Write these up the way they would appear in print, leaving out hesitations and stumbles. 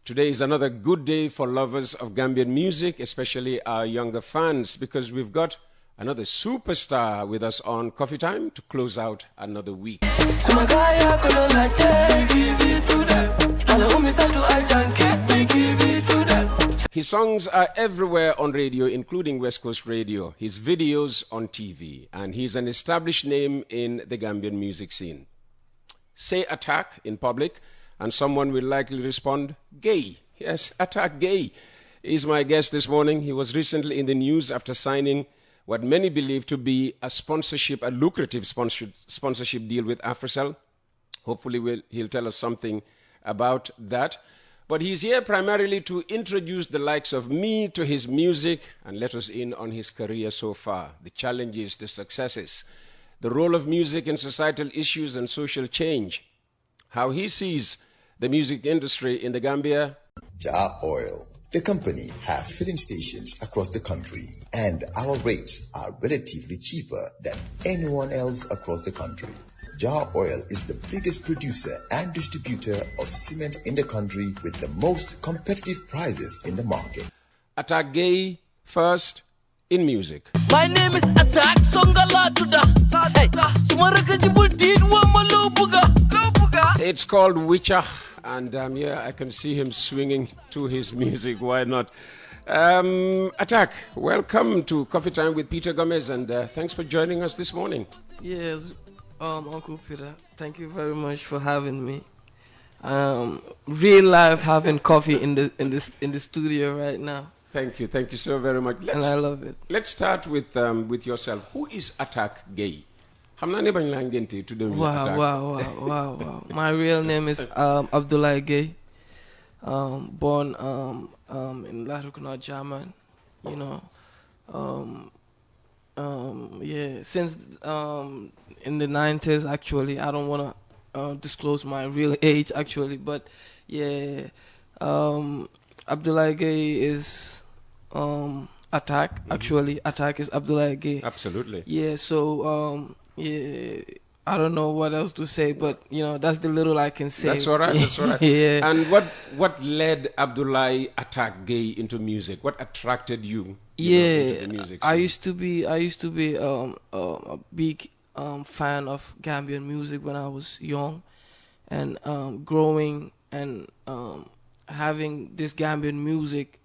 Today is another good day for lovers of Gambian music, especially our younger fans, because we've got another superstar with us on Coffee Time to close out another week. His songs are everywhere on radio, including West Coast Radio, his videos on TV, and he's an established name in the Gambian music scene. Say attack in public, and someone will likely respond, gay. Yes, attack gay. He's my guest this morning. He was recently in the news after signing what many believe to be a lucrative sponsorship deal with Africell. Hopefully he'll tell us something about that. But he's here primarily to introduce the likes of me to his music and let us in on his career so far, the challenges, the successes, the role of music in societal issues and social change, how he sees the music industry in the Gambia. Jar Oil. The company have filling stations across the country, and our rates are relatively cheaper than anyone else across the country. Jar Oil is the biggest producer and distributor of cement in the country with the most competitive prices in the market. Attack gay first in music. My name is Attack Songalatuda. It's called Wicha, and I can see him swinging to his music. Why not? Attack, welcome to Coffee Time with Peter Gomez, and thanks for joining us this morning. Yes, Uncle Peter, thank you very much for having me. Real life having coffee in the studio right now. Thank you so very much. And I love it. Let's start with yourself. Who is Attack Gay? Wow. My real name is Abdullah Gay. Born in Latrukuna, German. Since in the 90s, actually. I don't want to disclose my real age, actually, but yeah. Abdullah Gay is Attack. Actually, Attack is Abdullah Gay. Absolutely. Yeah, so I don't know what else to say, but that's the little I can say. That's all right. Yeah. And what led Abdullah Attack Gay into music? What attracted you? Into the music scene? I used to be a big fan of Gambian music when I was young, and growing and having this Gambian music,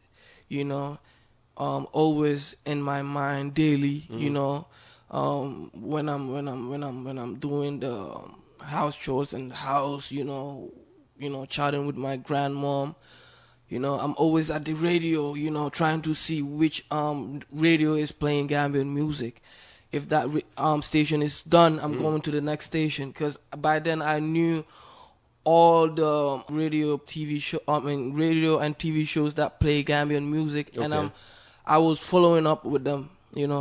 always in my mind daily. When I'm doing the house chores in the house, chatting with my grandmom, I'm always at the radio, trying to see which radio is playing Gambian music. If that station is done, I'm going to the next station, because by then I knew all the radio and TV shows that play Gambian music, okay. And I was following up with them,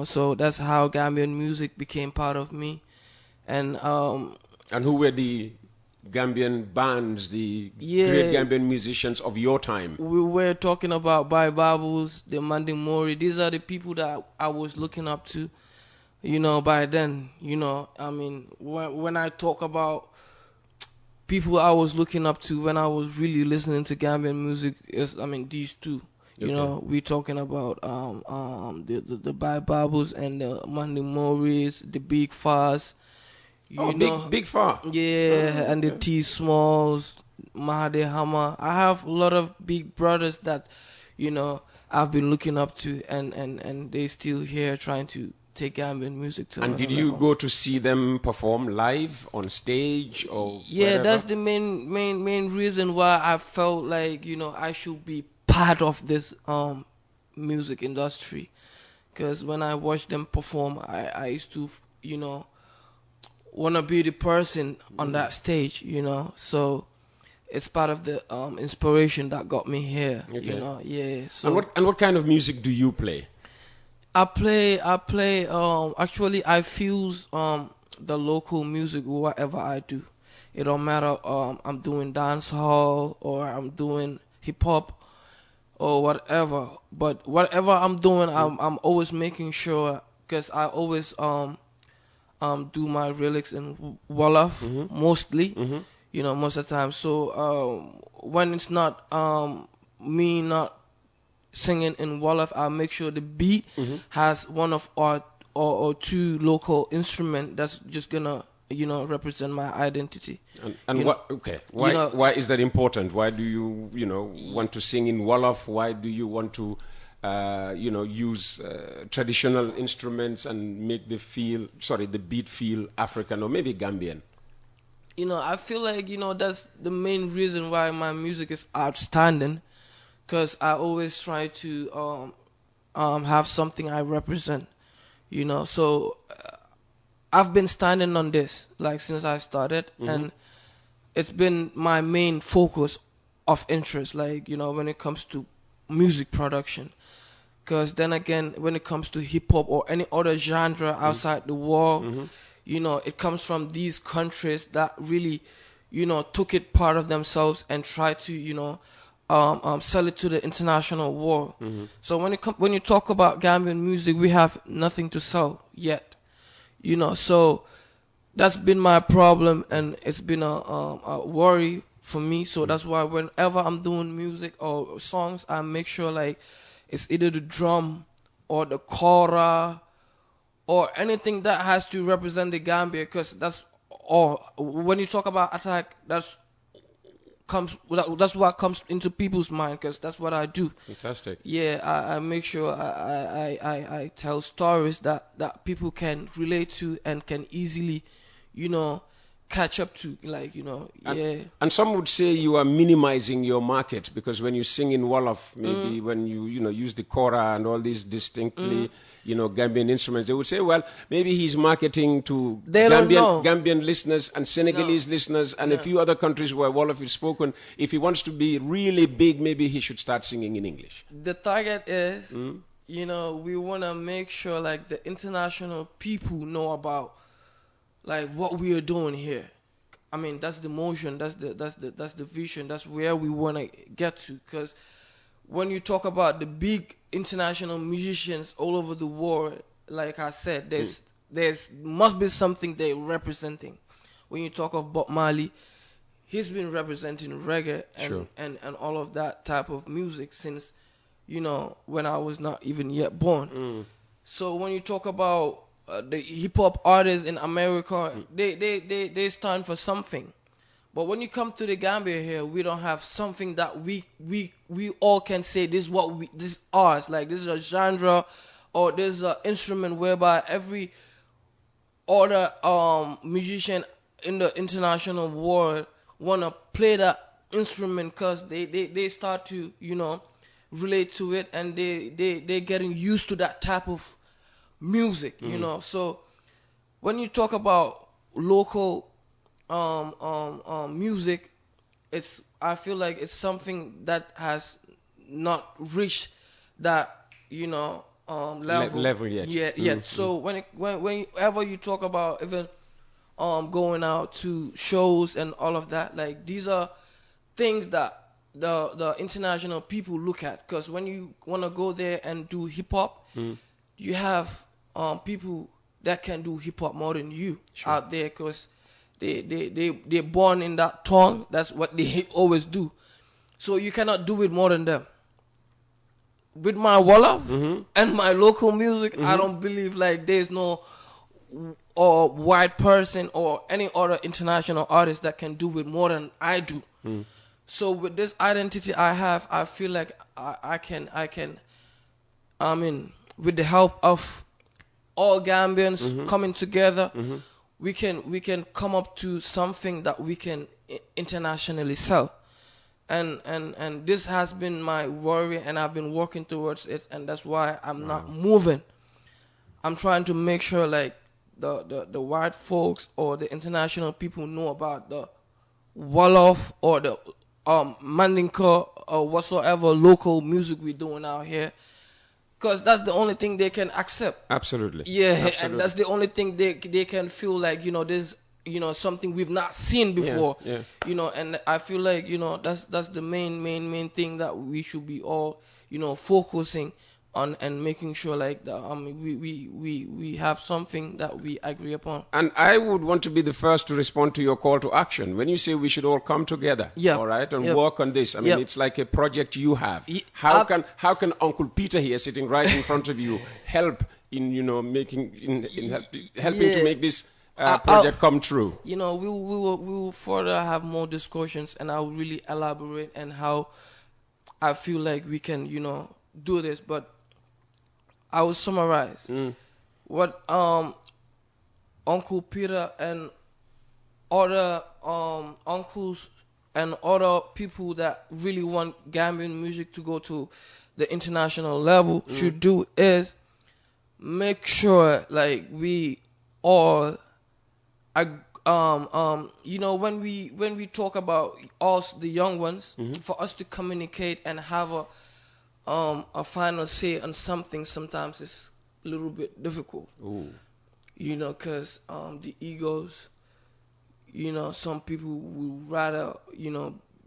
so that's how Gambian music became part of me. And who were the Gambian bands, the great Gambian musicians of your time? We were talking about Bai Babus, the Manding Mori. These are the people that I was looking up to, by then. When I talk about people I was looking up to when I was really listening to Gambian music is, these two. Okay. We're talking about the Bai Babus and the Manding Moris, the Big Fars. Big Far. Yeah, and the T Smalls, Mahade Hammer. I have a lot of big brothers that, I've been looking up to, and they still here trying to take Gambian music to. And did you go to see them perform live on stage or? Yeah, wherever? That's the main reason why I felt like I should be part of this music industry, because when I watched them perform, I used to want to be the person on that stage, so it's part of the inspiration that got me here. Okay. Yeah. So and what kind of music do you play? I play actually I fuse the local music with whatever I do. It don't matter I'm doing dance hall or I'm doing hip hop or whatever, but whatever I'm doing, I'm always making sure, because I always do my lyrics in Wolof mostly, most of the time. So when it's not me not singing in Wolof, I'll make sure the beat has one of our or two local instrument that's just gonna represent my identity. And what? Okay, why is that important? Why do you want to sing in Wolof? Why do you want to use traditional instruments and make the beat feel African or maybe Gambian? I feel like that's the main reason why my music is outstanding, because I always try to have something I represent. So I've been standing on this like since I started, and it's been my main focus of interest. Like when it comes to music production, because then again, when it comes to hip hop or any other genre outside the world, it comes from these countries that really, took it part of themselves and tried to, sell it to the international world. So when you talk about Gambian music, we have nothing to sell yet, So that's been my problem, and it's been a worry for me. So that's why whenever I'm doing music or songs, I make sure like it's either the drum or the kora or anything that has to represent the Gambia, because that's all. When you talk about attack, that's what comes into people's mind, because that's what I do. Fantastic. Yeah, I make sure I tell stories that people can relate to and can easily, catch up to, And some would say you are minimizing your market, because when you sing in Wolof, maybe when you use the kora and all these distinctly Gambian instruments, they would say, well, maybe he's marketing to Gambian listeners and Senegalese listeners and a few other countries where Wolof is spoken. If he wants to be really big, maybe he should start singing in English. The target is, we want to make sure like the international people know about like what we are doing here. I mean, that's the motion, that's the vision, that's where we want to get to. Because when you talk about the big international musicians all over the world, like I said, there's must be something they're representing. When you talk of Bob Marley, he's been representing reggae and all of that type of music since, when I was not even yet born. So when you talk about the hip hop artists in America, they stand for something. But when you come to the Gambia here, we don't have something that we all can say this is ours. Like this is a genre, or this is an instrument whereby every other musician in the international world wanna play that instrument, because they start to relate to it, and they getting used to that type of music, So when you talk about local music, I feel like it's something that has not reached that level yet. Yet. So whenever you talk about even going out to shows and all of that, like these are things that the international people look at, because when you want to go there and do hip hop, you have people that can do hip hop more than you out there, because they're born in that tongue. That's what they always do. So you cannot do it more than them. With my Wolof and my local music, I don't believe like there's no white person or any other international artist that can do it more than I do. So with this identity I have, I feel like I can with the help of all Gambians coming together, we can come up to something that we can internationally sell. And this has been my worry, and I've been working towards it, and that's why I'm not moving. I'm trying to make sure like the white folks or the international people know about the Wolof or the Mandinka or whatsoever local music we're doing out here, because that's the only thing they can accept. Absolutely. Yeah, Absolutely. and that's the only thing they can feel like, there's something we've not seen before. Yeah. And I feel like that's the main thing that we should be all focusing on and making sure like we have something that we agree upon. And I would want to be the first to respond to your call to action. When you say we should all come together, all right, and work on this. I mean, it's like a project you have. How can Uncle Peter here, sitting right in front of you, help in helping to make this project come true? We will further have more discussions, and I'll really elaborate and how I feel like we can do this. But I will summarize what Uncle Peter and other uncles and other people that really want Gambian music to go to the international level should do is make sure like we all when we talk about us the young ones, for us to communicate and have a final say on something sometimes it's a little bit difficult. Because the egos, some people would rather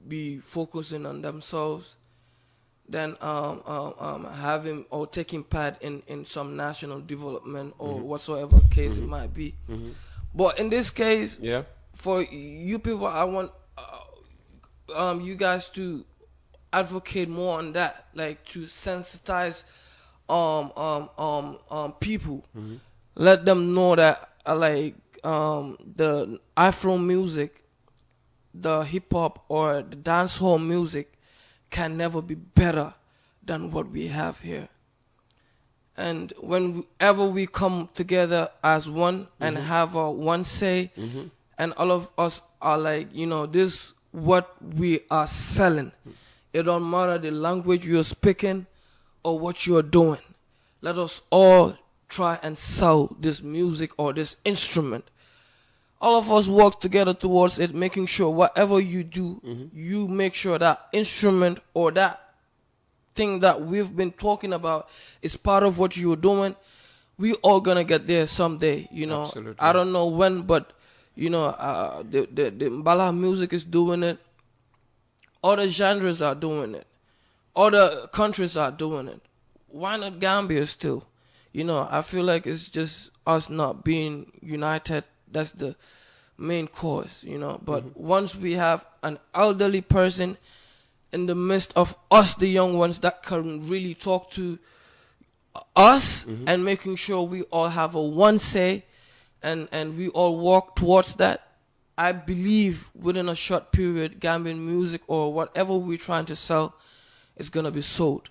be focusing on themselves than having or taking part in some national development or whatsoever case it might be. But in this case, for you people, I want you guys to advocate more on that, like to sensitize people. Let them know that the Afro music, the hip hop or the dancehall music can never be better than what we have here. And whenever we come together as one and have a one say, and all of us are like, this what we are selling. It don't matter the language you're speaking or what you're doing. Let us all try and sell this music or this instrument. All of us work together towards it, making sure whatever you do, you make sure that instrument or that thing that we've been talking about is part of what you're doing. We all gonna get there someday, Absolutely. I don't know when, but the Mbala music is doing it. Other genres are doing it. Other countries are doing it. Why not Gambia still? I feel like it's just us not being united. That's the main cause, But once we have an elderly person in the midst of us, the young ones, that can really talk to us and making sure we all have a one say and we all work towards that, I believe within a short period, Gambian music or whatever we're trying to sell is going to be sold.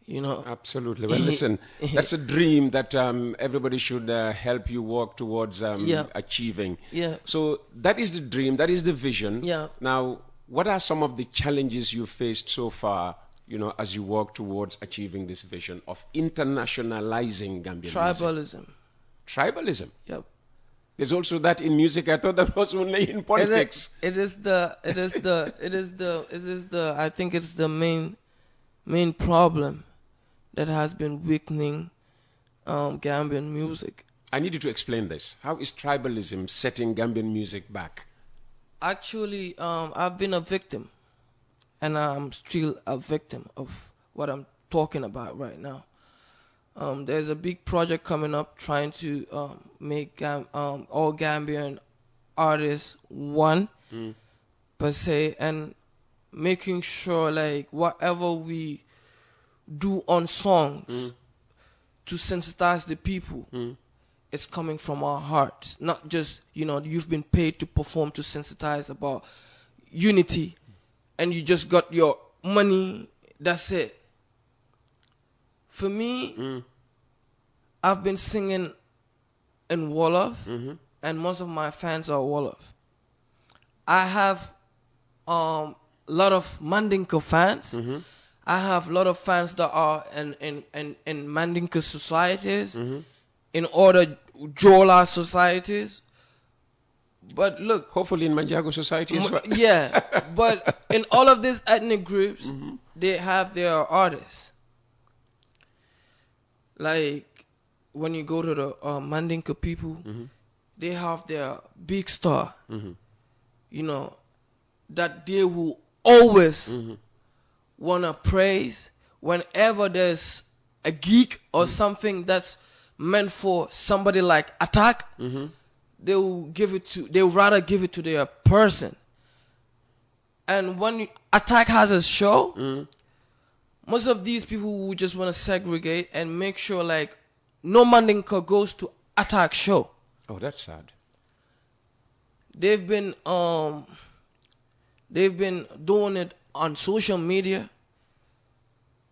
Absolutely. Well, listen, that's a dream that everybody should help you work towards achieving. So that is the dream, that is the vision. Now, what are some of the challenges you faced so far, as you work towards achieving this vision of internationalizing Gambian music? Tribalism? Yep. There's also that in music. I thought that was only in politics. I think it's the main problem that has been weakening Gambian music. I need you to explain this. How is tribalism setting Gambian music back? Actually, I've been a victim, and I'm still a victim of what I'm talking about right now. There's a big project coming up trying to make all Gambian artists one, per se, and making sure like whatever we do on songs to sensitize the people, it's coming from our hearts. Not just, you've been paid to perform to sensitize about unity and you just got your money, that's it. For me, I've been singing in Wolof, and most of my fans are Wolof. I have a lot of Mandinka fans. I have a lot of fans that are in Mandinka societies, in other Jola societies. But look, hopefully in Manjago society as well. Yeah, but in all of these ethnic groups, they have their artists. Like when you go to the Mandinka people, they have their big star. That they will always wanna praise whenever there's a geek or something that's meant for somebody like Attack, they'll rather give it to their person. And when Attack has a show, most of these people will just want to segregate and make sure like no Mandinka goes to Attack show. Oh, that's sad. They've been doing it on social media,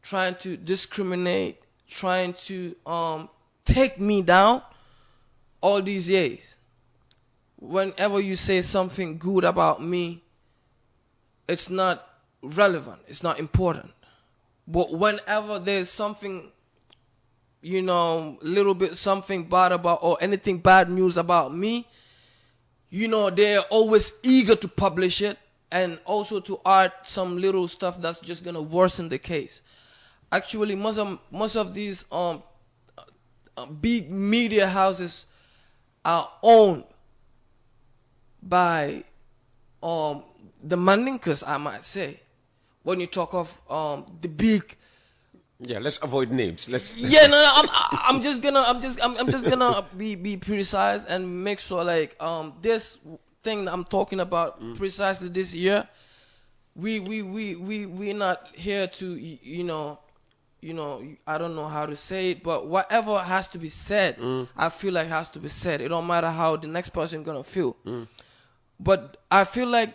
trying to discriminate, trying to take me down all these years. Whenever you say something good about me, it's not relevant, it's not important. But whenever there's something, little bit something bad about, or anything bad news about me, they're always eager to publish it and also to add some little stuff that's just gonna worsen the case. Actually, most of these big media houses are owned by the Mandinkas, I might say. When you talk of the big, let's avoid names. I'm just gonna be precise and make sure like this thing that I'm talking about precisely this year, we're not here to I don't know how to say it, but whatever has to be said, I feel like has to be said. It don't matter how the next person gonna feel. But I feel like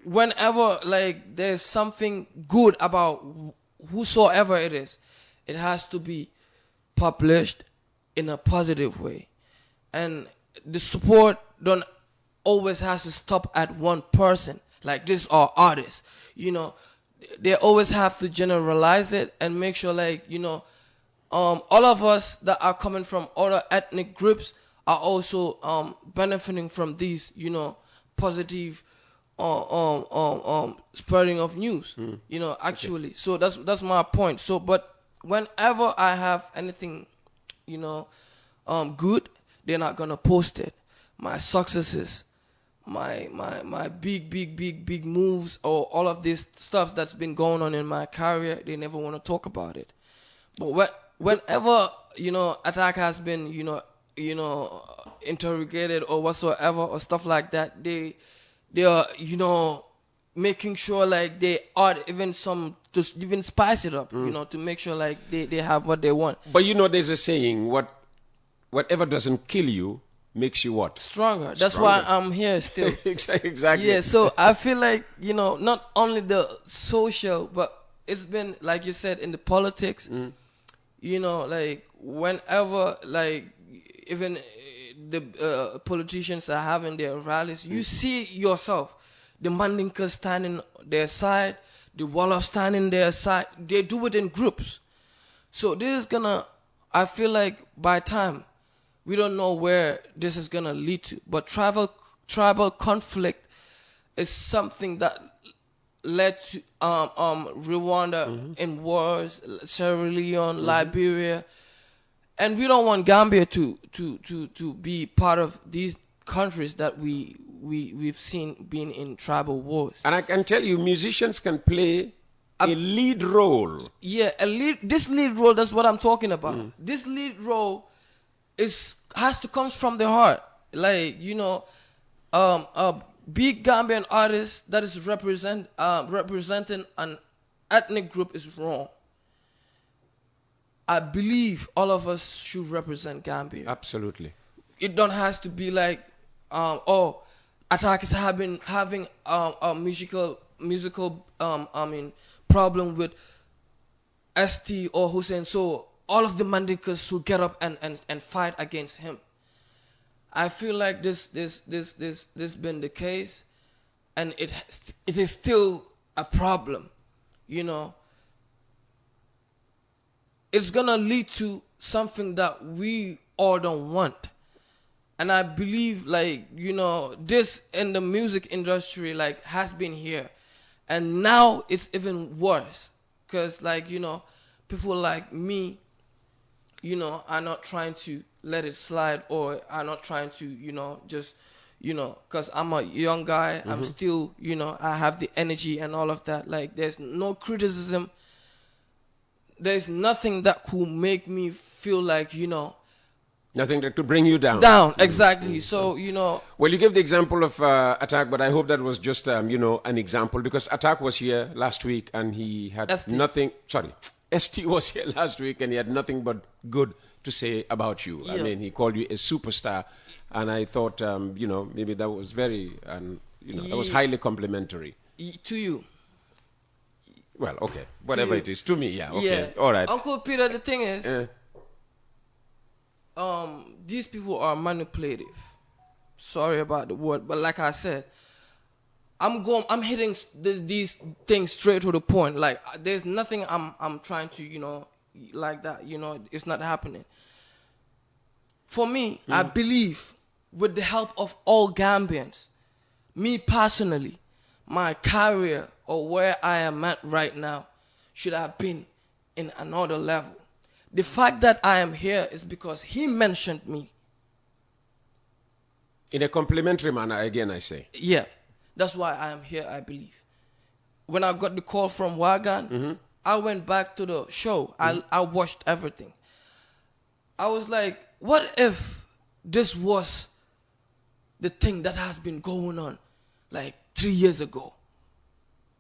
whenever like there's something good about whosoever it is, it has to be published in a positive way. And the support don't always has to stop at one person, like this or artists. They always have to generalize it and make sure like, all of us that are coming from other ethnic groups are also benefiting from these, positive spreading of news. Actually. Okay. So that's my point. So but whenever I have anything, good, they're not gonna post it. My successes, my big moves, or all of this stuff that's been going on in my career, they never want to talk about it. But whenever Attack has been interrogated or whatsoever or stuff like that, they are making sure like they add even some to even spice it up, to make sure like they have what they want. But there's a saying, whatever doesn't kill you makes you what? Stronger. That's why I'm here still. Exactly. Yeah, so I feel like, not only the social, but it's been, like you said, in the politics, like whenever, like, even the politicians are having their rallies, you see yourself, the Mandinkas standing their side, the Wolof standing their side, they do it in groups. So this is I feel like by time, we don't know where this is gonna lead to, but tribal conflict is something that led to Rwanda in wars, Sierra Leone, Liberia, and we don't want Gambia to be part of these countries that we've seen being in tribal wars. And I can tell you, musicians can play a lead role. Yeah, this lead role. That's what I'm talking about. This lead role has to come from the heart. Like, a big Gambian artist that is representing an ethnic group is wrong. I believe all of us should represent Gambia. Absolutely. It don't has to be like, Attack is having a musical problem with ST or Hussein. So all of the Mandinkas should get up and fight against him. I feel like this been the case, and it is still a problem. It's gonna lead to something that we all don't want. And I believe, like, this in the music industry, like, has been here. And now it's even worse. Because, like, people like me, are not trying to let it slide, or are not trying to, just, because I'm a young guy. I'm still, I have the energy and all of that. Like, there's no criticism. there's nothing that could make me feel like, Nothing that could bring you down. Down, exactly. So, Well, you gave the example of Attack, but I hope that was just, an example, because Attack was here last week and he had nothing. Sorry, ST was here last week and he had nothing but good to say about you. Yeah. I mean, he called you a superstar, and I thought, maybe that was very, that was highly complimentary. To you. Well, okay, whatever it is. To me, yeah, okay, Yeah. all right. Uncle Peter, the thing is, these people are manipulative. Sorry about the word, but like I said, I'm hitting these things straight to the point. Like, there's nothing I'm trying to, like that, it's not happening. For me, I believe with the help of all Gambians, me personally, my career or where I am at right now should have been in another level. The fact that I am here is because he mentioned me. In a complimentary manner, again, I say. Yeah, that's why I am here, I believe. When I got the call from Wagan, I went back to the show. I watched everything. I was like, what if this was the thing that has been going on like 3 years ago?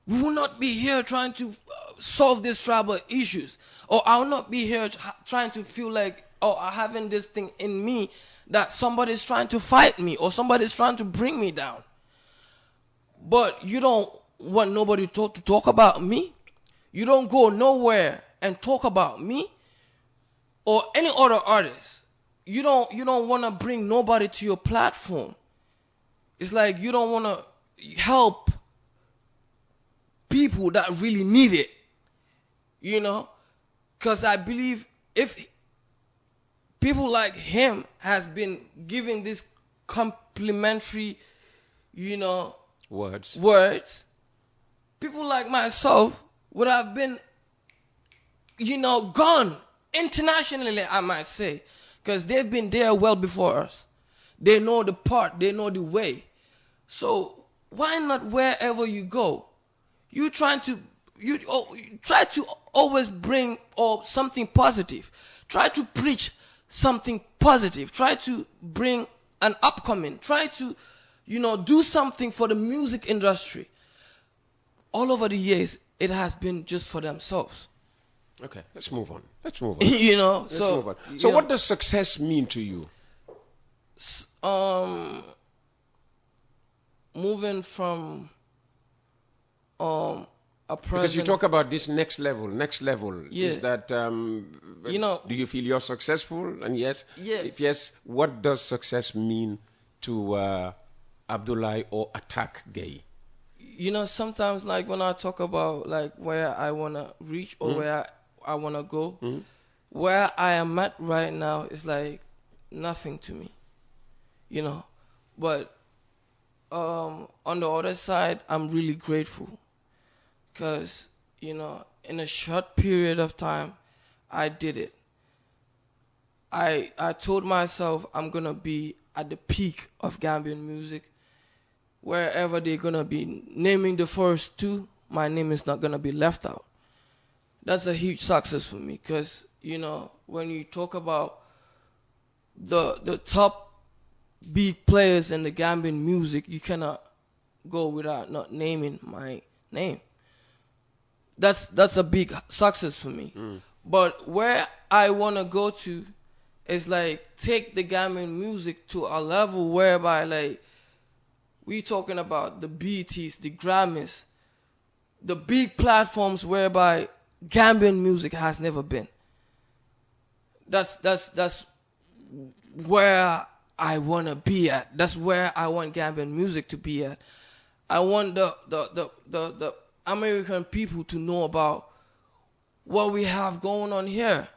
We will not be here trying to solve these tribal issues. Or I will not be here trying to feel like, having this thing in me that somebody's trying to fight me or somebody's trying to bring me down. But you don't want nobody to talk about me. You don't go nowhere and talk about me or any other artist. You don't want to bring nobody to your platform. It's like you don't want to help people that really need it, because I believe if people like him has been giving this complimentary, words, people like myself would have been, gone internationally, I might say, because they've been there well before us. They know the part, they know the way. So why not wherever you go? You try to always bring something positive. Try to preach something positive. Try to bring an upcoming. Try to, do something for the music industry. All over the years, it has been just for themselves. Okay, let's move on. Let's move on. Let's move on. So what does success mean to you? Moving from a present. Because you talk about this next level. Yeah. Is that, do you feel you're successful? And yes? Yeah. If yes, what does success mean to Abdoulaye or Attack Gay? Sometimes like when I talk about like where I want to reach or where I want to go, where I am at right now is like nothing to me, But on the other side, I'm really grateful. Because, in a short period of time, I did it. I told myself I'm going to be at the peak of Gambian music. Wherever they're going to be naming the first two, my name is not going to be left out. That's a huge success for me because, when you talk about the top big players in the Gambian music, you cannot go without not naming my name. That's a big success for me. But where I want to go to is like take the Gambian music to a level whereby like we talking about the BETs, the Grammys, the big platforms whereby Gambian music has never been. That's where I want to be at. That's where I want Gambian music to be at. I want the American people to know about what we have going on here.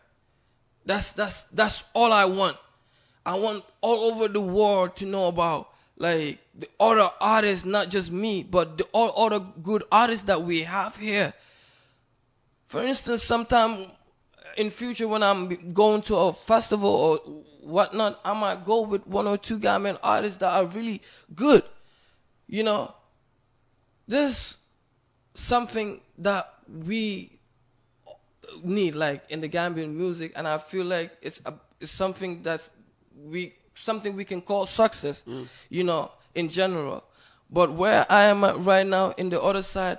That's all I want. I want all over the world to know about like the other artists, not just me, but the all other good artists that we have here. For instance, sometime in future when I'm going to a festival or whatnot, I might go with one or two Gambian artists that are really good. This something that we need, like in the Gambian music, and I feel like it's something something we can call success, you know, in general. But where I am at right now, in the other side,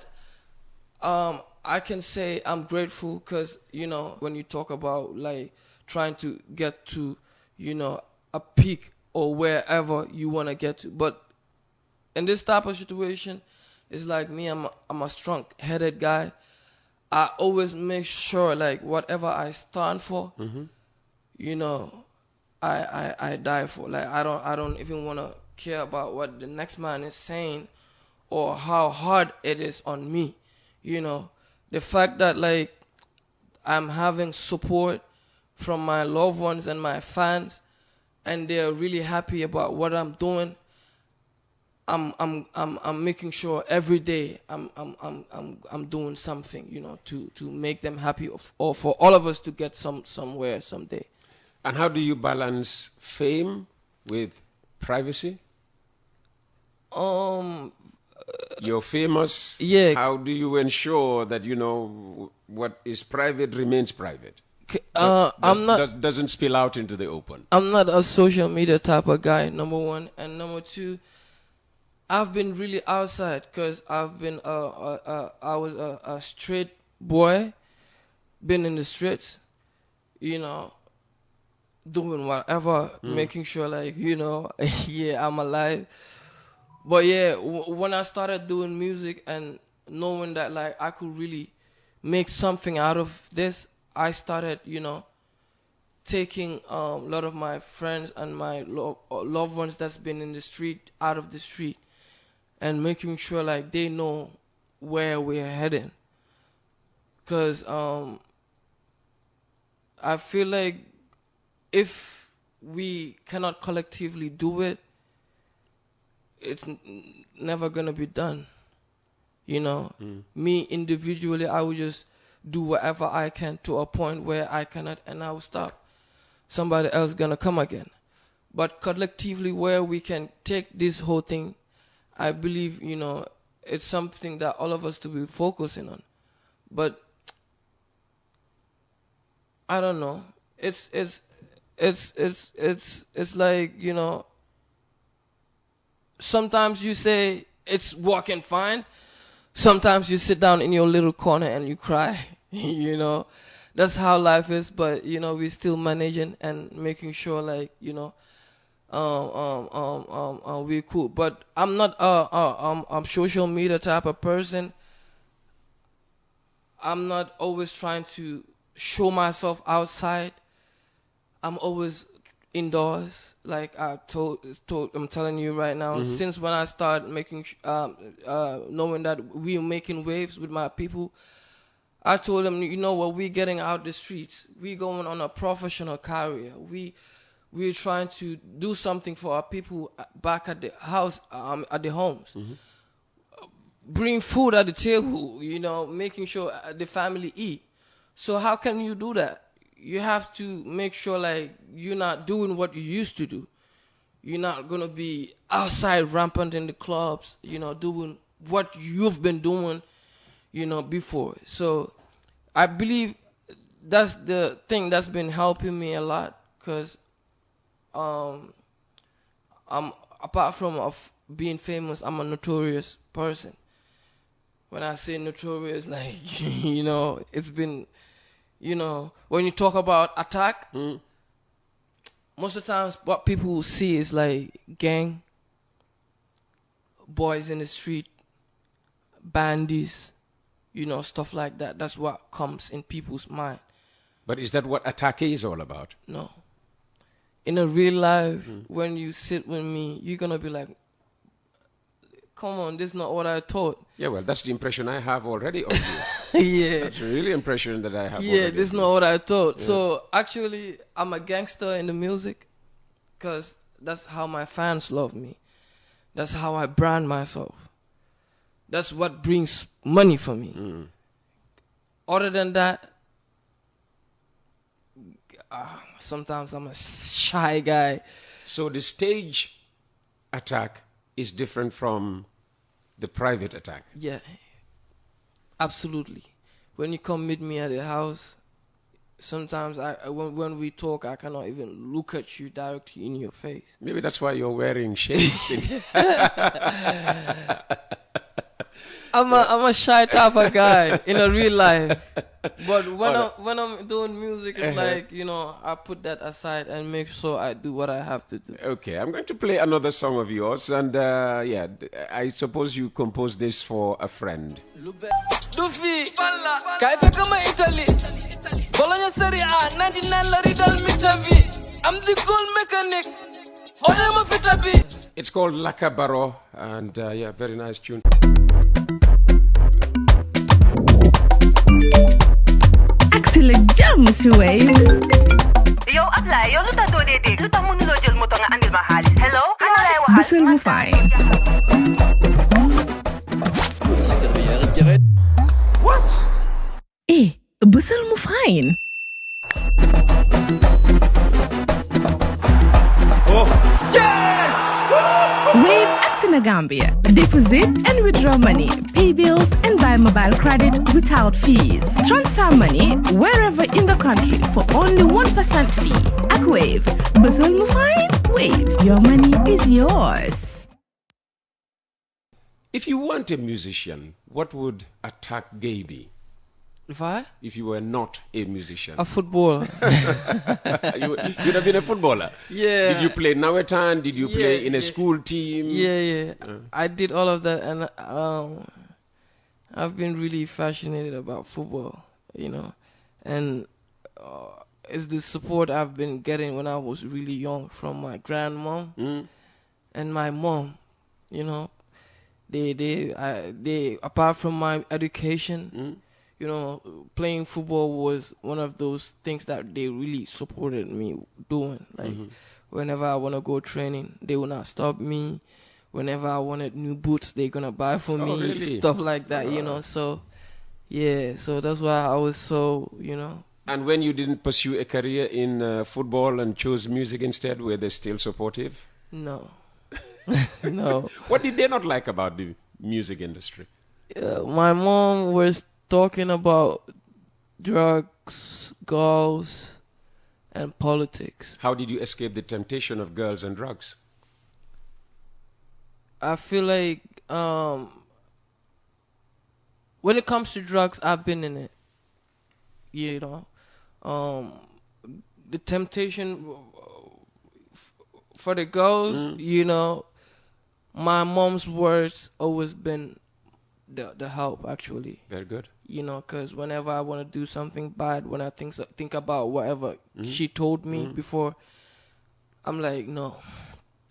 I can say I'm grateful because, you know, when you talk about like trying to get to, you know, a peak or wherever you want to get to, but in this type of situation, it's like me, I'm a strong-headed guy. I always make sure, like, whatever I stand for, you know, I die for. Like, I don't even want to care about what the next man is saying or how hard it is on me. You know, the fact that, like, I'm having support from my loved ones and my fans, and they're really happy about what I'm doing. I'm making sure every day I'm doing something, you know, to make them happy, or for all of us to get somewhere someday. And how do you balance fame with privacy? You're famous. Yeah. How do you ensure that, you know, what is private remains private? Doesn't spill out into the open. I'm not a social media type of guy, number one, and number two, I've been really outside because I've been I was a straight boy, been in the streets, you know, doing whatever, making sure, like, you know, yeah, I'm alive. But yeah, when I started doing music and knowing that, like, I could really make something out of this, I started, you know, taking a lot of my friends and my loved ones that's been in the street out of the street, and making sure, like, they know where we're heading. Because I feel like if we cannot collectively do it, it's never going to be done. You know, me individually, I would just do whatever I can to a point where I cannot, and I will stop. Somebody else going to come again. But collectively, where we can take this whole thing, I believe, you know, it's something that all of us to be focusing on. But I don't know. It's like, you know, sometimes you say it's working fine. Sometimes you sit down in your little corner and you cry. You know, that's how life is. But, you know, we're still managing and making sure, like, you know, we're cool. But I'm not I'm social media type of person. I'm not always trying to show myself outside. I'm always indoors. Like I'm telling you right now, since when I started making knowing that we're making waves with my people, I told them, you know what, we're getting out the streets. We're going on a professional career. We're trying to do something for our people back at the house, at the homes. Bring food at the table, you know, making sure the family eat. So how can you do that? You have to make sure, like, you're not doing what you used to do. You're not going to be outside rampant in the clubs, you know, doing what you've been doing, you know, before. So I believe that's the thing that's been helping me a lot, because I'm, apart from being famous, I'm a notorious person. When I say notorious, like, you know, it's been, you know, when you talk about attack, most of the times what people will see is like gang, boys in the street, bandies, you know, stuff like that. That's what comes in people's mind. But is that what attack is all about? No. In a real life, when you sit with me, you're going to be like, come on, this is not what I thought. Yeah, well, that's the impression I have already of you. Yeah. That's really impression that I have already. Yeah, this is not what I thought. Yeah. So, actually, I'm a gangster in the music because that's how my fans love me. That's how I brand myself. That's what brings money for me. Other than that, sometimes I'm a shy guy. So the stage attack is different from the private attack. Yeah, absolutely. when you come meet me at the house, sometimes when we talk, I cannot even look at you directly in your face. Maybe that's why you're wearing shades. I'm a shy type of guy in a real life, but when I'm doing music, it's like, you know, I put that aside and make sure I do what I have to do. Okay, I'm going to play another song of yours, and yeah, I suppose you composed this for a friend. Dufi, Kaife kama Italy, Bologna Serie A, 99 la Ridal Mitavi. I'm the gold mechanic. Oyama Fitabi. It's called Laka Baro, and yeah, very nice tune. Excellent jam, Monsieur Wave. Yo, apply. Yo, luta do dede. Luta munu lo jël moto nga andil ma xaalis. Hello? Bussul mu fine. What? Eh, bussul mu fine. Oh. Yes! Wave acts in Gambia. Deposit and withdraw money, pay bills and buy mobile credit without fees. Transfer money wherever in the country for only 1% fee. At Wave, bussul mu fine. Wave, your money is yours. If you weren't a musician, what would Attack Gay be? If you were not a musician? A footballer. You'd have been a footballer. Yeah. Did you play Nawetan? Did you play in a school team? Yeah. I did all of that, and I've been really fascinated about football, you know, and it's the support I've been getting when I was really young from my grandmom and my mom, you know. They apart from my education, you know, playing football was one of those things that they really supported me doing. Like, whenever I want to go training, they will not stop me. Whenever I wanted new boots, they're going to buy for me. Really? Stuff like that, you know. So, yeah, so that's why I was so, you know. And when you didn't pursue a career in football and chose music instead, were they still supportive? No. No. What did they not like about the music industry? My mom was talking about drugs, girls, and politics. How did you escape the temptation of girls and drugs? I feel like when it comes to drugs, I've been in it. You know, the temptation for the girls, you know, my mom's words always been the help, actually. Very good. You know, because whenever I want to do something bad, when I think about whatever she told me before, I'm like, no.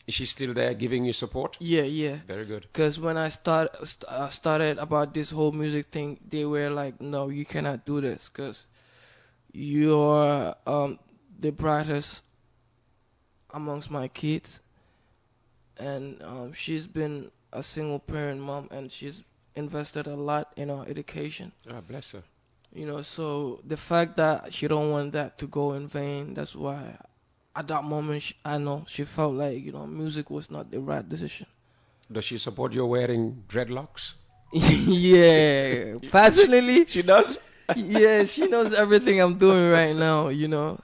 Is she still there giving you support? Yeah. Very good. Because when I started about this whole music thing, they were like, no, you cannot do this because you're the brightest amongst my kids. And she's been a single parent mom, and she's invested a lot in our education. Ah, bless her. You know, so the fact that she don't want that to go in vain, that's why at that moment I know she felt like, you know, music was not the right decision. Does she support your wearing dreadlocks? Yeah, personally. She does? Yeah, she knows everything I'm doing right now, you know.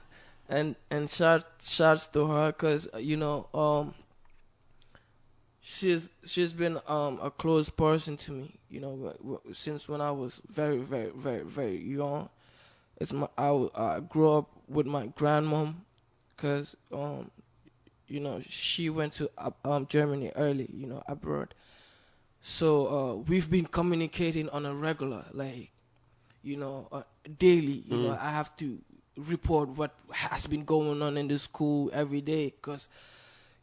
And shouts to her because, you know, she's been a close person to me, you know, since when I was very, very, very, very young. I grew up with my grandmom because, you know, she went to Germany early, you know, abroad. So we've been communicating on a regular, like, you know, daily. You know, I have to report what has been going on in the school every day because,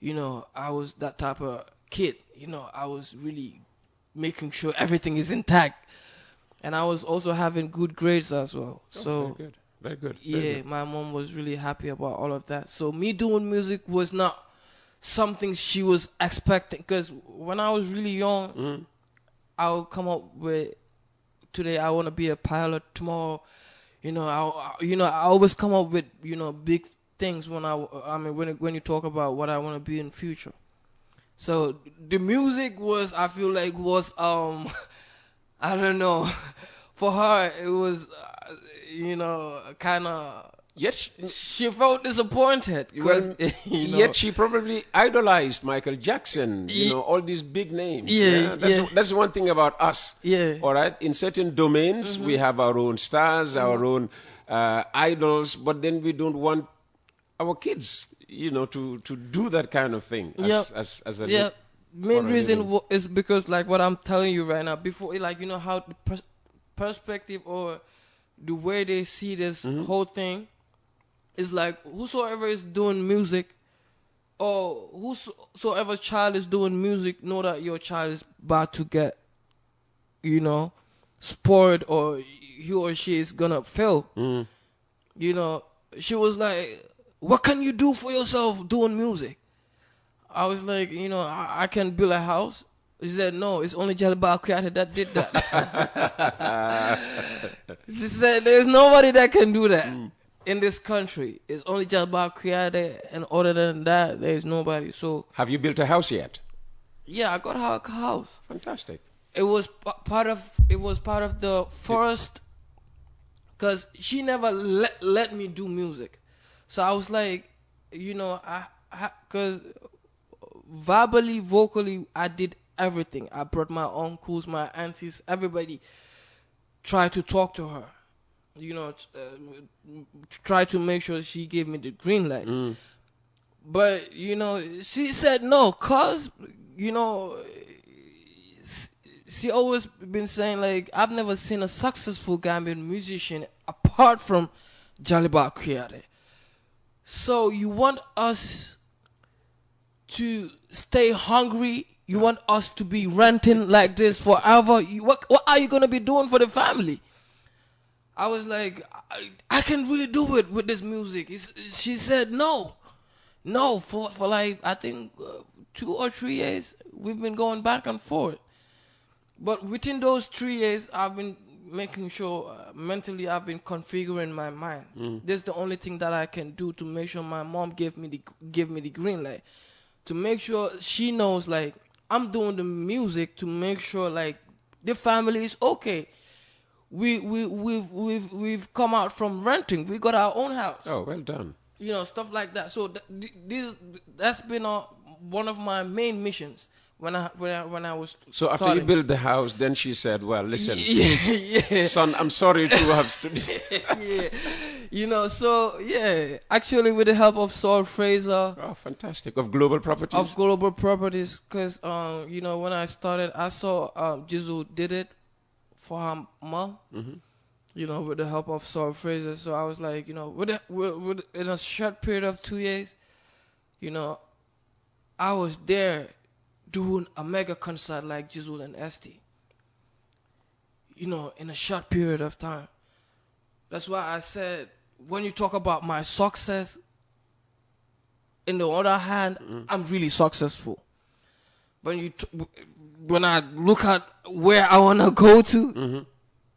you know, I was that type of kid. You know, I was really making sure everything is intact. And I was also having good grades as well. So very good. Very good. Yeah, good. my mom was really happy about all of that. So me doing music was not something she was expecting. Because when I was really young, I would come up with, today I want to be a pilot. Tomorrow, you know, I always come up with, you know, big things when when you talk about what I want to be in the future. So the music was, I feel like was, I don't know, for her, it was, kind of. Yet She felt disappointed. Yet she probably idolized Michael Jackson, all these big names. That's one thing about us. Yeah. All right. In certain domains, we have our own stars, our own idols, but then we don't want our kids, to do that kind of thing. As a main reason is because, like what I'm telling you right now, before, like, how the perspective or the way they see this whole thing. It's like whosoever is doing music or whosoever child is doing music, know that your child is about to get, spoiled, or he or she is gonna fail. She was like, what can you do for yourself doing music? I was like, I can build a house. She said, no, it's only Jalba Kuyate that did that. She said, there's nobody that can do that. In this country, it's only just about Kuyate, and other than that, there's nobody. So, have you built a house yet? Yeah, I got a house. Fantastic. It was part of the first, because she never let me do music. So I was like, because verbally, vocally, I did everything. I brought my uncles, my aunties, everybody tried to talk to her. Try to make sure she gave me the green light. But, she said no, cause, she always been saying, like, I've never seen a successful Gambian musician apart from Jaliba Kuyate. So you want us to stay hungry? You want us to be renting like this forever? What are you going to be doing for the family? I was like, I can really do it with this music. She said no. For like, I think 2 or 3 years, we've been going back and forth. But within those 3 years, I've been making sure mentally I've been configuring my mind. This is the only thing that I can do to make sure my mom give me the green light. To make sure she knows, like, I'm doing the music to make sure, like, the family is okay. We've come out from renting. We got our own house. Oh, well done. Stuff like that. So that's been one of my main missions when I was. So after starting. you built the house, then she said, "Well, listen, son, I'm sorry to have studied." So actually, with the help of Saul Fraser. Oh, fantastic! Of Global Properties. Because when I started, I saw Jizu did it for her mom, with the help of Saul Fraser. So I was like, with in a short period of 2 years, I was there doing a mega concert like Jizzle and Esty, in a short period of time. That's why I said, when you talk about my success, in the other hand, I'm really successful. When I look at where I want to go to,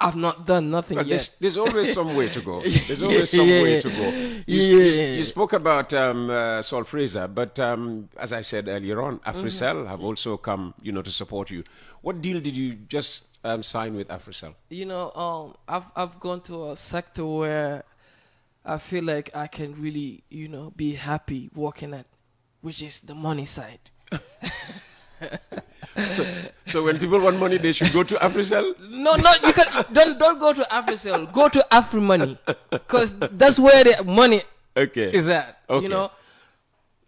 I've not done nothing yet. There's always some way to go. There's always some way to go. You spoke about Saul Fraser, but as I said earlier on, Africell have also come, to support you. What deal did you just sign with Africell? I've gone to a sector where I feel like I can really, be happy working at, which is the money side. So when people want money, they should go to Africell? No, you can don't go to Africell. Go to AfriMoney, because that's where the money is at. Okay.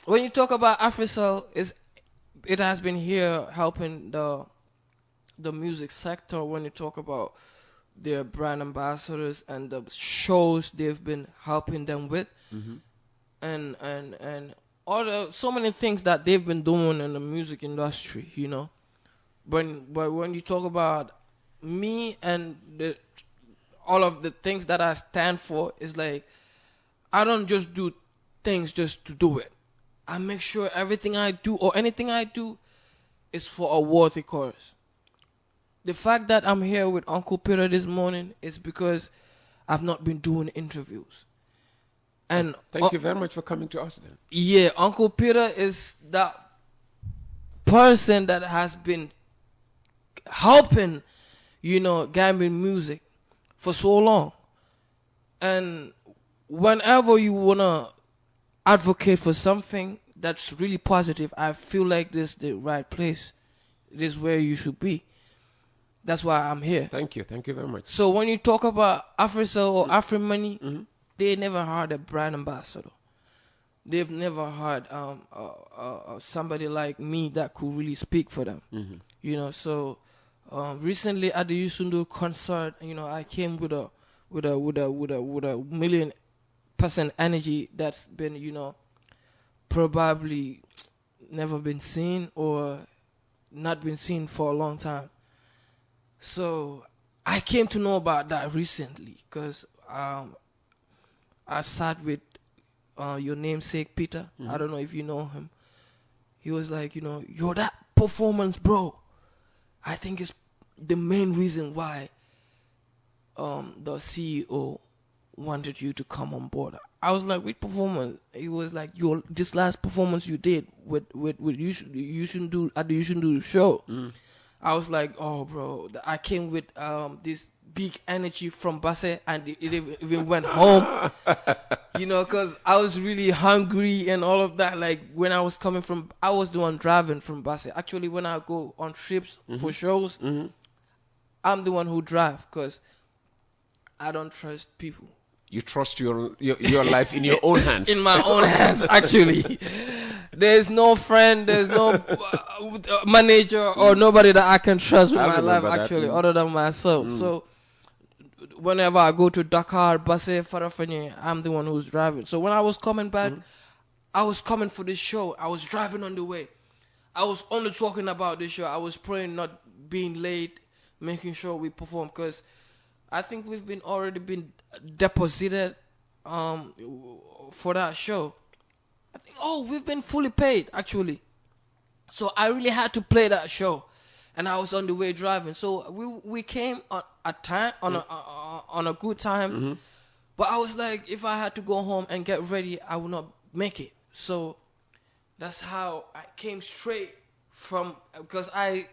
When you talk about Africell, it has been here helping the music sector. When you talk about their brand ambassadors and the shows they've been helping them with, and so many things that they've been doing in the music industry, But when you talk about me and all of the things that I stand for, is like, I don't just do things just to do it. I make sure everything I do or anything I do is for a worthy cause. The fact that I'm here with Uncle Peter this morning is because I've not been doing interviews. And thank you very much for coming to us then. Yeah, Uncle Peter is that person that has been helping, Gambian music. for so long. And whenever you wanna advocate for something that's really positive, I feel like this is the right place. This is where you should be. That's why I'm here. Thank you very much. So when you talk about AfriCell or AfriMoney, they never had a brand ambassador. They've never had somebody like me that could really speak for them. You know, so recently at the Yusundu concert, you know, I came with a 1,000,000% energy that's been, you know, probably never been seen or not been seen for a long time. So I came to know about that recently because I sat with your namesake Peter. I don't know if you know him. He was like, you know, yo, that performance, bro, I think is the main reason why the CEO wanted you to come on board. I was like, which performance? He was like, this last performance you did with you shouldn't do at the You Shouldn't Do the show. I was like, oh, bro, I came with this big energy from Basse and it even went home, you know, because I was really hungry and all of that. Like when I was coming from, I was the one driving from Basse. Actually, when I go on trips for shows, I'm the one who drive because I don't trust people. You trust your life in your own hands. In my own hands, actually. There's no friend, there's no manager or nobody that I can trust with my life, actually, other than myself. So whenever I go to Dakar, Basse, Farafenni, I'm the one who's driving. So when I was coming back, I was coming for this show. I was driving on the way. I was only talking about this show. I was praying not being late, making sure we perform, because I think we've already been deposited for that show. I think, we've been fully paid, actually. So I really had to play that show. And I was on the way driving. So we came on a time, on a good time. But I was like, if I had to go home and get ready, I would not make it. So that's how I came straight from, because I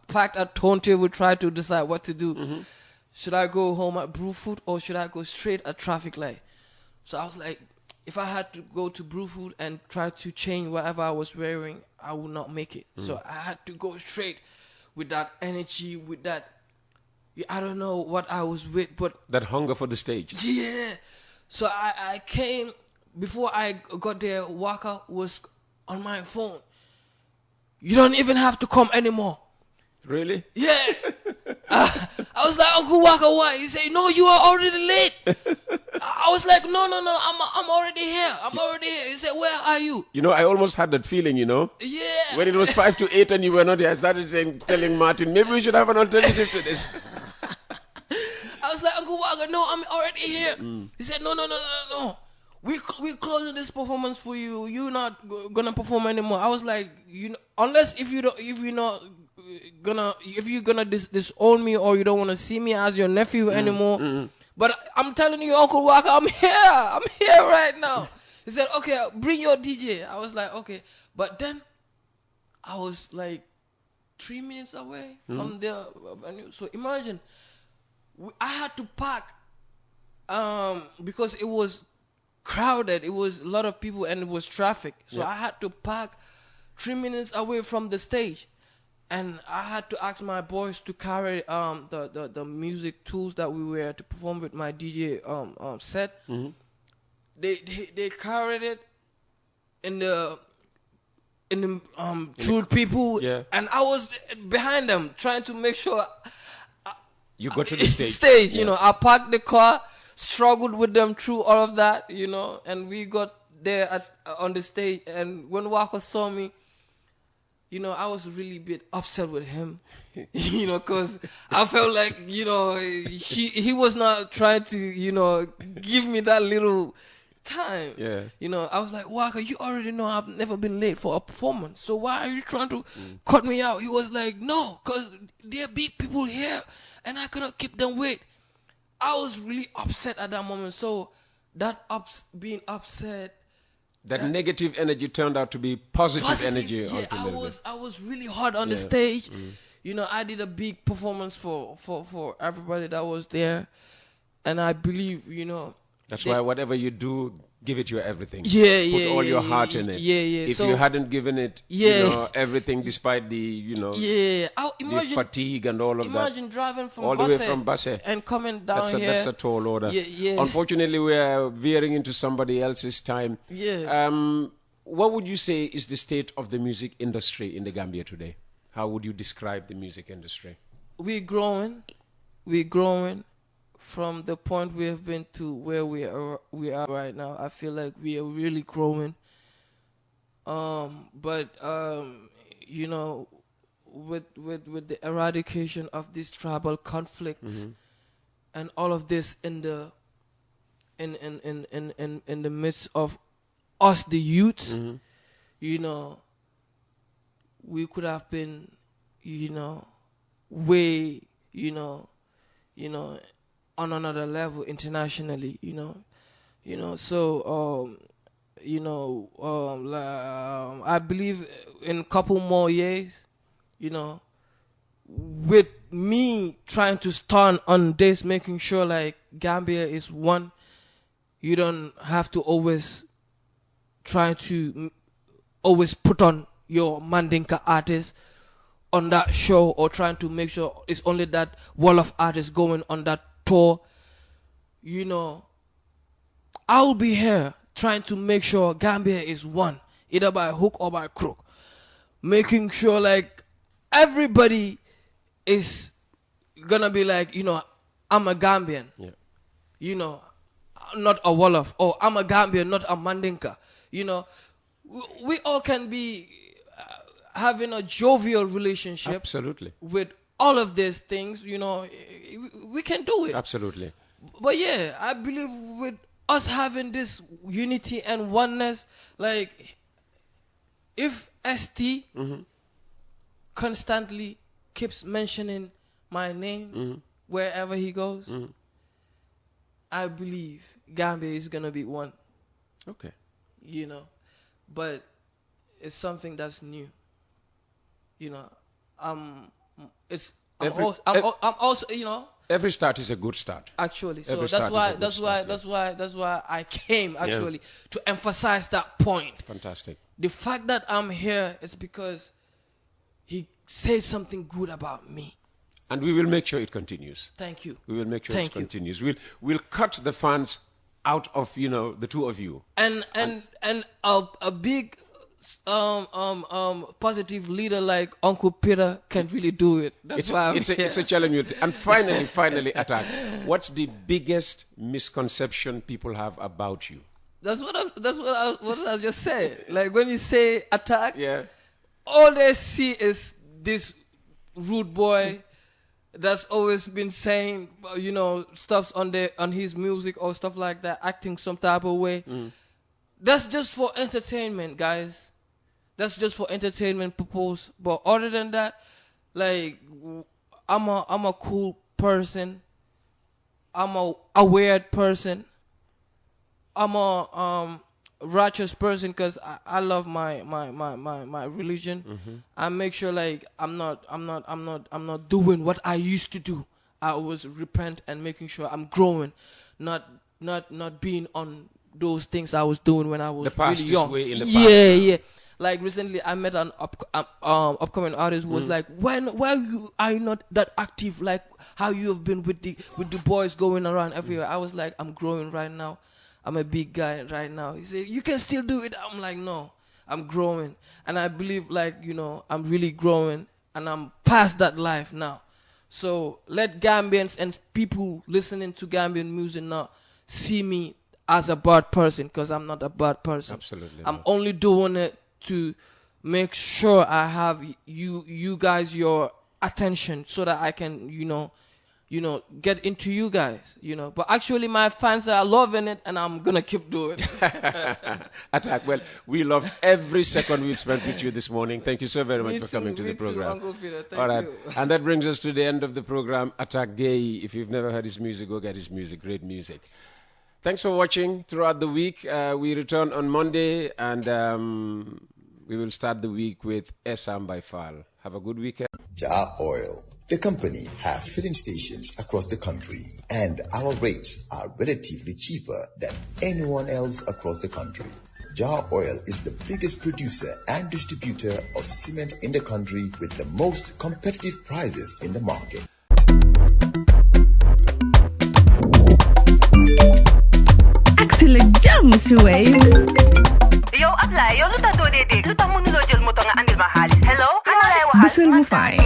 packed a turntable, tried to decide what to do. Should I go home at Brewfoot or should I go straight at traffic light? So I was like, if I had to go to Brewfoot and try to change whatever I was wearing, I would not make it. So I had to go straight with that energy, with that, I don't know what I was with, but that hunger for the stage. Yeah. So I came, before I got there, Waka was on my phone. You don't even have to come anymore. Really? Yeah. I was like, Uncle Waka, why? He said, no, you are already late. I was like, no, I'm already here. I'm already here. He said, where are you? You know, I almost had that feeling, you know. Yeah. When it was 5 to 8 and you were not here, I started telling Martin, maybe we should have an alternative to this. I was like, Uncle Waka, no, I'm already here. He said, no. We closing this performance for you. You're not gonna perform anymore. I was like, unless if you're gonna disown me or you don't want to see me as your nephew anymore. But I'm telling you, Uncle Waka, I'm here right now. He said, okay, bring your DJ. I was like, okay. But then I was like 3 minutes away from the venue. So imagine, I had to park because it was crowded. It was a lot of people and it was traffic. So I had to park 3 minutes away from the stage. And I had to ask my boys to carry the music tools that we were to perform with my DJ set. They carried it in the truth people, and I was behind them trying to make sure you got to the stage. You know, I parked the car, struggled with them through all of that, you know, and we got there on the stage. And when Walker saw me, you know, I was really a bit upset with him, you know, because I felt like, you know, he was not trying to, you know, give me that little time. Yeah. You know, I was like, Walker, you already know I've never been late for a performance. So why are you trying to cut me out? He was like, no, because there are big people here and I cannot keep them wait. I was really upset at that moment. So that being upset, that negative energy turned out to be positive energy. Yeah, I was really hard on the stage. You know, I did a big performance for everybody that was there. And I believe, That's why whatever you do, give it your everything. Put all your heart in it. If you hadn't given it, everything, despite the, the fatigue and all of that. Imagine driving from all the way from Basse and coming down here. That's a tall order. Unfortunately, we are veering into somebody else's time. What would you say is the state of the music industry in the Gambia today? How would you describe the music industry? We're growing. From the point we have been to where we are right now. I feel like we are really growing. But with the eradication of these tribal conflicts and all of this in the midst of us, the youth, we could have been, way, on another level internationally, So, I believe in a couple more years, with me trying to stand on this, making sure like Gambia is one. You don't have to always try to always put on your Mandinka artist on that show, or trying to make sure it's only that wall of artists going on that tour. I'll be here trying to make sure Gambia is one, either by hook or by crook, making sure like everybody is gonna be like, I'm a Gambian, not a Wolof, or I'm a Gambian, not a Mandinka. We all can be having a jovial relationship. Absolutely. With all of these things, we can do it. Absolutely. But I believe with us having this unity and oneness, like if ST constantly keeps mentioning my name wherever he goes, I believe Gambia is gonna be one. Okay. But it's something that's new. I'm also, every start is a good start. Actually, so that's why I came actually to emphasize that point. Fantastic. The fact that I'm here is because he said something good about me. And we will make sure it continues. Thank you. We will make sure it continues. We'll cut the fans out of the two of you. And a big positive leader like Uncle Peter can really do it. That's why it's a challenge. And finally, Attack. What's the biggest misconception people have about you? That's what I just said. Like when you say Attack, all they see is this rude boy that's always been saying, stuffs on his music or stuff like that, acting some type of way. That's just for entertainment, guys. That's just for entertainment purpose. But other than that, like I'm a cool person. I'm a weird person. I'm a righteous person because I love my religion. I make sure like I'm not doing what I used to do. I always repent and making sure I'm growing, not being on those things I was doing when I was really young. Way in the past. Yeah. Like recently, I met an upcoming artist who was like, "Why are you not that active? Like how you have been with the boys going around everywhere?" I was like, "I'm growing right now. I'm a big guy right now." He said, "You can still do it." I'm like, "No, I'm growing," and I believe like I'm really growing, and I'm past that life now. So let Gambians and people listening to Gambian music now see me as a bad person, because I'm not a bad person. Absolutely. I'm only doing it to make sure I have you guys your attention so that I can get into you guys, But actually my fans are loving it and I'm gonna keep doing it. Attack. Well, we love every second we've spent with you this morning. Thank you so very much for coming to the program. Uncle Peter. Thank All right. you. And that brings us to the end of the program. Attack Gay. If you've never heard his music, go get his music. Great music. Thanks for watching throughout the week. We return on Monday, and we will start the week with Esam by Fal. Have a good weekend. Jar Oil. The company have filling stations across the country, and our rates are relatively cheaper than anyone else across the country. Jar Oil is the biggest producer and distributor of cement in the country with the most competitive prices in the market. Excellent jam si Wave. Yo, apply. Yo, luta do dede. Luta mënuloo jël moto nga andil ma xaalis. Hello? Kan lay waxal? Bësal mu fay.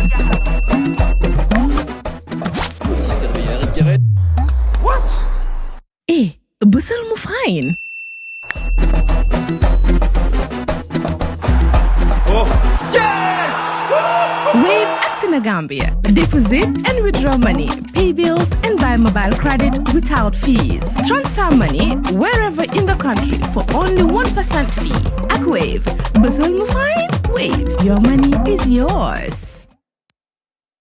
What? Bësal mu fay. Oh, yes! Wave in Gambia. Deposit and withdraw money, pay bills and buy mobile credit without fees. Transfer money wherever in the country for only 1% fee. At Wave, Busel Mufine, Wave, your money is yours.